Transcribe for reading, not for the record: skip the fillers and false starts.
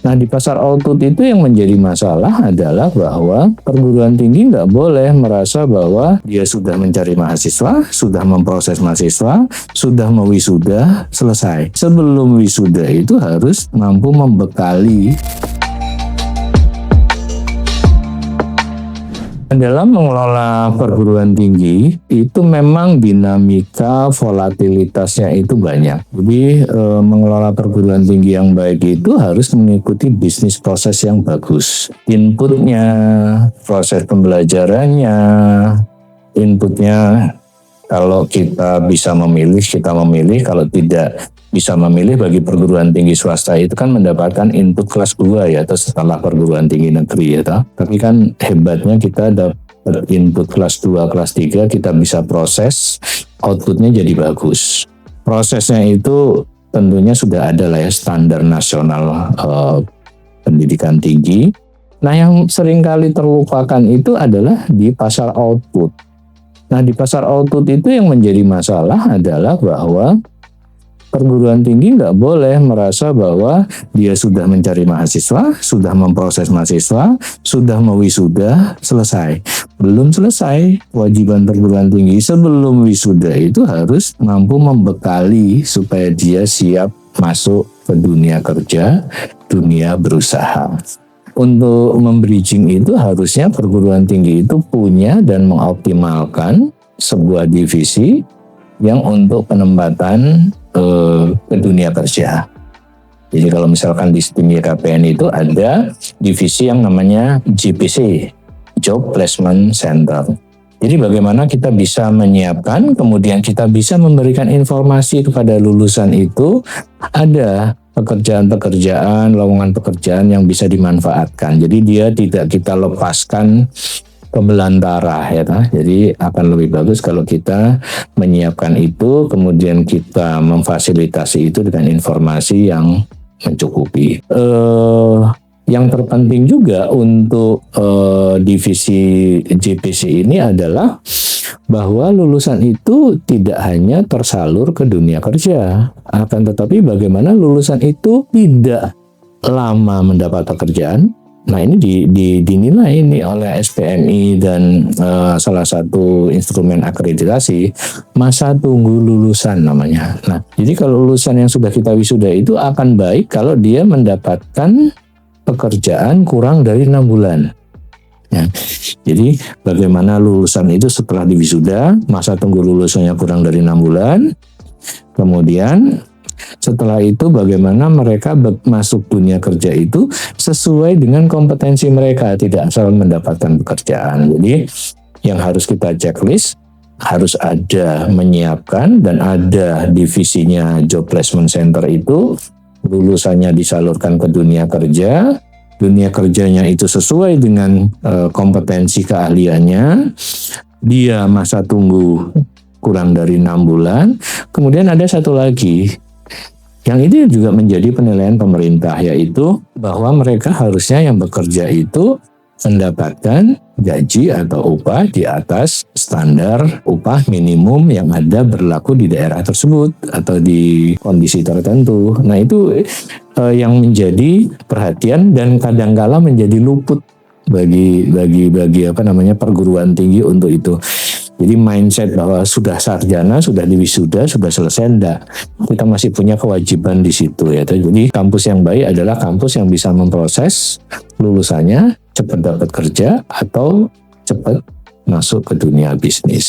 Nah, di pasar output itu yang menjadi masalah adalah bahwa perguruan tinggi nggak boleh merasa bahwa dia sudah mencari mahasiswa, sudah memproses mahasiswa, sudah mewisuda, selesai. Sebelum wisuda itu harus mampu membekali. Dalam mengelola perguruan tinggi itu memang dinamika volatilitasnya itu banyak. Jadi mengelola perguruan tinggi yang baik itu harus mengikuti bisnis proses yang bagus. Inputnya, proses pembelajarannya, inputnya kalau kita bisa memilih, kita memilih. Kalau tidak bisa memilih, bagi perguruan tinggi swasta itu kan mendapatkan input kelas 2 ya, atau setelah perguruan tinggi negeri ya. Tapi kan hebatnya kita dapat input kelas 2, kelas 3, kita bisa proses, outputnya jadi bagus. Prosesnya itu tentunya sudah ada lah ya, standar nasional pendidikan tinggi. Nah, yang seringkali terlupakan itu adalah di pasar output. Nah, di pasar output itu yang menjadi masalah adalah bahwa perguruan tinggi nggak boleh merasa bahwa dia sudah mencari mahasiswa, sudah memproses mahasiswa, sudah mewisuda, selesai. Belum selesai. Kewajiban perguruan tinggi sebelum wisuda itu harus mampu membekali supaya dia siap masuk ke dunia kerja, dunia berusaha. Untuk membridging itu harusnya perguruan tinggi itu punya dan mengoptimalkan sebuah divisi yang untuk penempatan ke dunia kerja. Jadi kalau misalkan di sistem YKPN itu ada divisi yang namanya JPC, Job Placement Center. Jadi bagaimana kita bisa menyiapkan, kemudian kita bisa memberikan informasi kepada lulusan itu ada pekerjaan-pekerjaan, lowongan pekerjaan yang bisa dimanfaatkan. Jadi dia tidak kita lepaskan ke belantara ya. Jadi akan lebih bagus kalau kita menyiapkan itu, kemudian kita memfasilitasi itu dengan informasi yang mencukupi. Yang terpenting juga untuk divisi JPC ini adalah bahwa lulusan itu tidak hanya tersalur ke dunia kerja, akan tetapi bagaimana lulusan itu tidak lama mendapat pekerjaan. Nah, ini dinilai ini oleh SPMI dan salah satu instrumen akreditasi masa tunggu lulusan namanya. Nah, jadi kalau lulusan yang sudah kita wisuda itu akan baik kalau dia mendapatkan pekerjaan kurang dari 6 bulan. Ya, jadi bagaimana lulusan itu setelah diwisuda, masa tunggu lulusannya kurang dari 6 bulan, kemudian setelah itu bagaimana mereka masuk dunia kerja itu sesuai dengan kompetensi mereka, tidak asal mendapatkan pekerjaan. Jadi yang harus kita checklist, harus ada menyiapkan dan ada divisinya Job Placement Center itu, lulusannya disalurkan ke dunia kerjanya itu sesuai dengan kompetensi keahliannya, dia masa tunggu kurang dari 6 bulan, kemudian ada satu lagi, yang ini juga menjadi penilaian pemerintah, yaitu bahwa mereka harusnya yang bekerja itu mendapatkan gaji atau upah di atas standar upah minimum yang ada berlaku di daerah tersebut atau di kondisi tertentu. Nah, itu yang menjadi perhatian dan kadangkala menjadi luput bagi perguruan tinggi untuk itu. Jadi mindset bahwa sudah sarjana, sudah diwisuda, sudah selesai, enggak. Kita masih punya kewajiban di situ ya. Jadi kampus yang baik adalah kampus yang bisa memproses lulusannya cepat dapat kerja atau cepat masuk ke dunia bisnis.